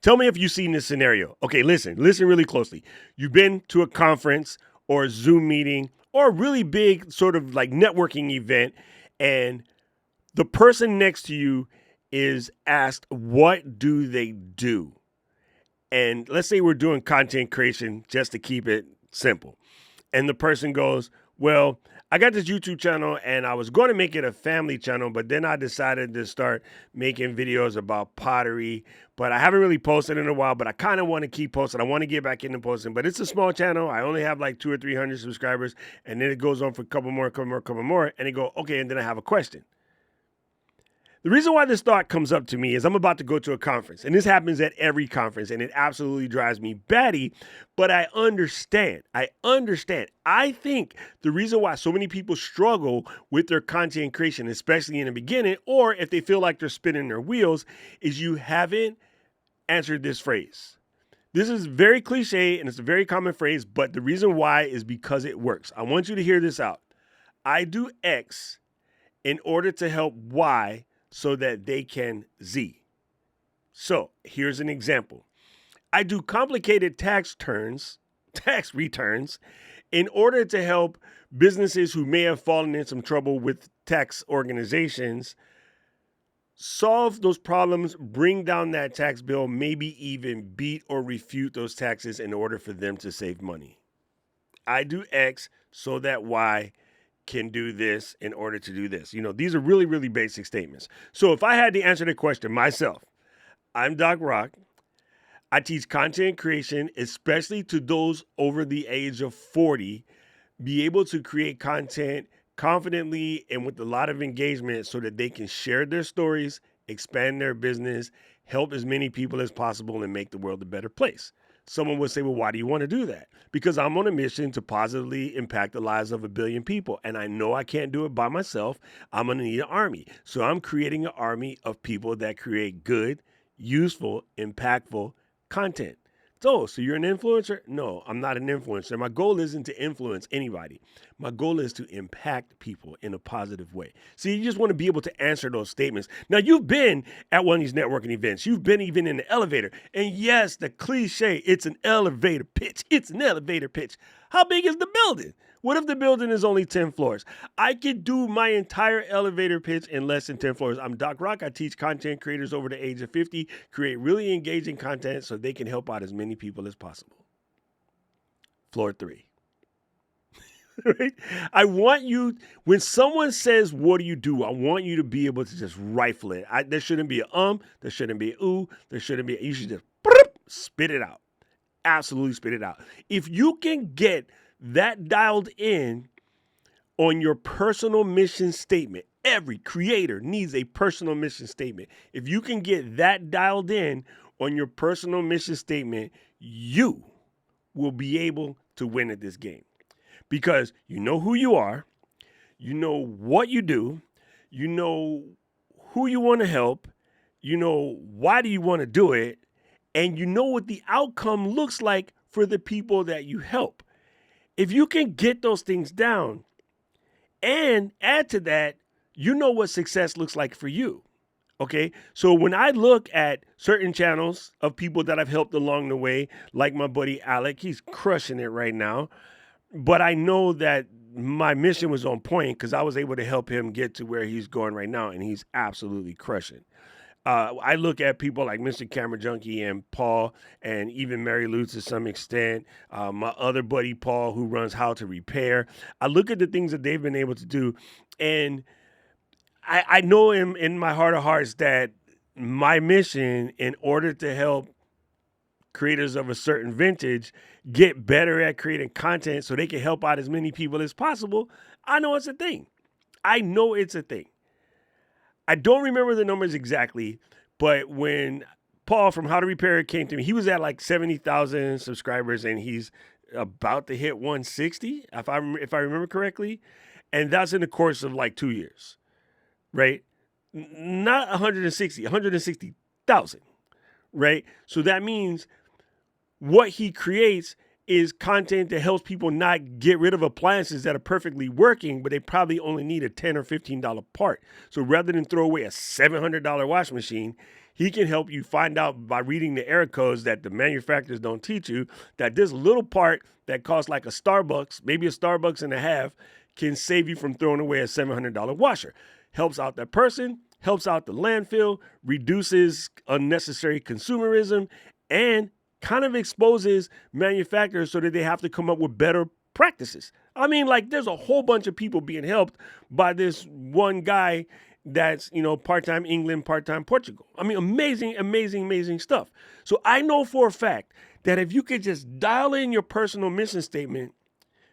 Tell me if you've seen this scenario. Okay, listen really closely. You've been to a conference or a Zoom meeting or a really big sort of like networking event, and the person next to you is asked, what do they do? And let's say we're doing content creation just to keep it simple. And the person goes, well, I got this YouTube channel and I was going to make it a family channel, but then I decided to start making videos about pottery. But I haven't really posted in a while, but I kind of want to keep posting. I want to get back into posting, but it's a small channel. I only have like 200 or 300 subscribers. And then it goes on for a couple more. And they go, okay. And then I have a question. The reason why this thought comes up to me is I'm about to go to a conference, and this happens at every conference, and it absolutely drives me batty, but I understand. I think the reason why so many people struggle with their content creation, especially in the beginning, or if they feel like they're spinning their wheels, is you haven't answered this phrase. This is very cliche, and it's a very common phrase, but the reason why is because it works. I want you to hear this out. I do X in order to help Y so that they can Z. So here's an example. I do complicated tax returns, in order to help businesses who may have fallen in some trouble with tax organizations solve those problems, bring down that tax bill, maybe even beat or refute those taxes in order for them to save money. I do X so that Y can do this in order to do this. These are really, really basic statements. So if I had to answer the question myself, I'm Doc Rock. I teach content creation, especially to those over the age of 40, be able to create content confidently and with a lot of engagement so that they can share their stories, expand their business, help as many people as possible, and make the world a better place. Someone would say, well, why do you want to do that? Because I'm on a mission to positively impact the lives of 1 billion people. And I know I can't do it by myself. I'm going to need an army. So I'm creating an army of people that create good, useful, impactful content. So you're an influencer? No, I'm not an influencer. My goal isn't to influence anybody. My goal is to impact people in a positive way. See, you just want to be able to answer those statements. Now, you've been at one of these networking events. You've been even in the elevator. And yes, the cliche, it's an elevator pitch. It's an elevator pitch. How big is the building? What if the building is only 10 floors? I could do my entire elevator pitch in less than 10 floors. I'm Doc Rock. I teach content creators over the age of 50, create really engaging content so they can help out as many people as possible. Floor 3. Right? I want you, when someone says, what do you do? I want you to be able to just rifle it. There shouldn't be there shouldn't be ooh, there shouldn't be, you should just spit it out. Absolutely spit it out. If you can get that dialed in on your personal mission statement, every creator needs a personal mission statement. If you can get that dialed in on your personal mission statement, you will be able to win at this game. Because you know who you are, you know what you do, you know who you want to help, you know why do you want to do it, and you know what the outcome looks like for the people that you help. If you can get those things down and add to that, you know what success looks like for you. Okay, so when I look at certain channels of people that I've helped along the way, like my buddy Alec, he's crushing it right now. But I know that my mission was on point because I was able to help him get to where he's going right now, and he's absolutely crushing. I look at people like Mr. Camera Junkie and Paul and even Mary Lou to some extent, my other buddy Paul who runs How to Repair. I look at the things that they've been able to do, and I know in my heart of hearts that my mission, in order to help creators of a certain vintage get better at creating content so they can help out as many people as possible, I know it's a thing. I don't remember the numbers exactly, but when Paul from How to Repair came to me, he was at like 70,000 subscribers and he's about to hit 160, if I remember correctly. And that's in the course of like 2 years, right? Not 160,000, right? So that means what he creates is content that helps people not get rid of appliances that are perfectly working, but they probably only need a $10 or $15 part. So rather than throw away a $700 washing machine, He can help you find out by reading the error codes that the manufacturers don't teach you, that this little part that costs like a Starbucks, maybe a Starbucks and a half, can save you from throwing away a $700 washer. Helps out that person, helps out the landfill, reduces unnecessary consumerism, and kind of exposes manufacturers so that they have to come up with better practices. I mean, like, there's a whole bunch of people being helped by this one guy that's, part-time England, part-time Portugal. I mean, amazing, amazing, amazing stuff. So I know for a fact that if you could just dial in your personal mission statement,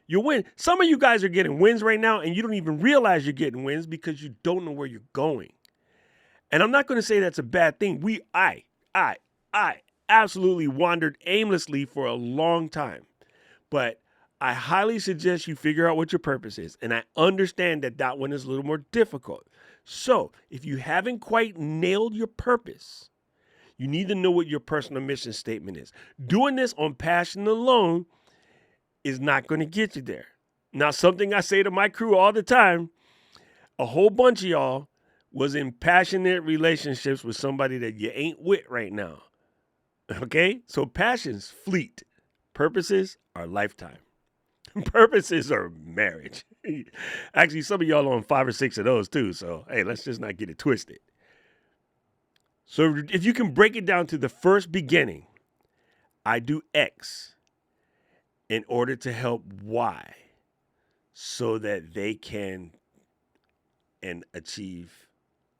you'll win. Some of you guys are getting wins right now, and you don't even realize you're getting wins because you don't know where you're going. And I'm not going to say that's a bad thing. I absolutely wandered aimlessly for a long time. But I highly suggest you figure out what your purpose is. And I understand that one is a little more difficult. So if you haven't quite nailed your purpose, you need to know what your personal mission statement is. Doing this on passion alone is not going to get you there. Now, something I say to my crew all the time, a whole bunch of y'all was in passionate relationships with somebody that you ain't with right now. Okay? So passions fleet. Purposes are lifetime. Purposes are marriage. Actually, some of y'all on 5 or 6 of those too. So, hey, let's just not get it twisted. So if you can break it down to the first beginning, I do X in order to help Y so that they can achieve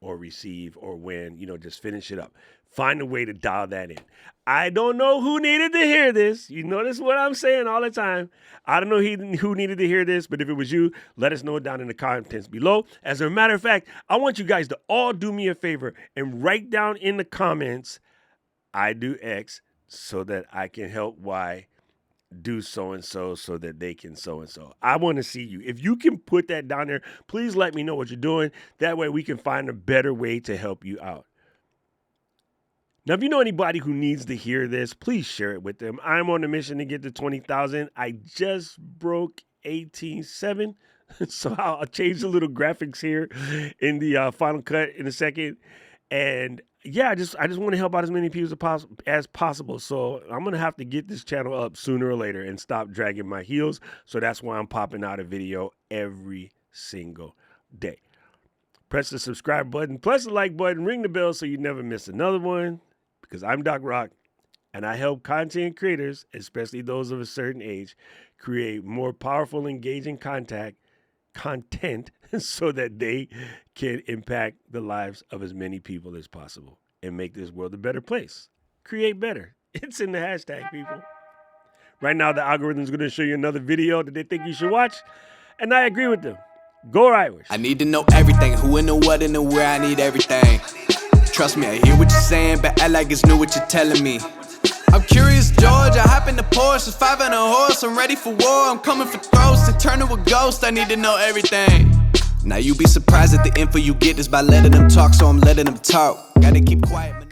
or receive or win, just finish it up. Find a way to dial that in. I don't know who needed to hear this. You notice what I'm saying all the time. I don't know who needed to hear this, but if it was you, let us know down in the comments below. As a matter of fact, I want you guys to all do me a favor and write down in the comments, I do X so that I can help Y do so-and-so so that they can so-and-so. I want to see you. If you can put that down there, please let me know what you're doing. That way we can find a better way to help you out. Now, if you know anybody who needs to hear this, please share it with them. I'm on a mission to get to 20,000. I just broke 18.7, so I'll change the little graphics here in the Final Cut in a second. And yeah, I just want to help out as many people as possible. So I'm going to have to get this channel up sooner or later and stop dragging my heels. So that's why I'm popping out a video every single day. Press the subscribe button, press the like button, ring the bell so you never miss another one. Because I'm Doc Rock, and I help content creators, especially those of a certain age, create more powerful, engaging content so that they can impact the lives of as many people as possible and make this world a better place. Create better. It's in the hashtag, people. Right now, the algorithm is going to show you another video that they think you should watch, and I agree with them. Go Irish. I need to know everything, who and the what and the where, I need everything. Trust me, I hear what you're saying, but act like it's new what you're telling me. I'm curious, George, I hop in the Porsche, 5 and a horse, I'm ready for war, I'm coming for throats, to turn to a ghost, I need to know everything. Now you be surprised at the info you get is by letting them talk, so I'm letting them talk. Gotta keep quiet.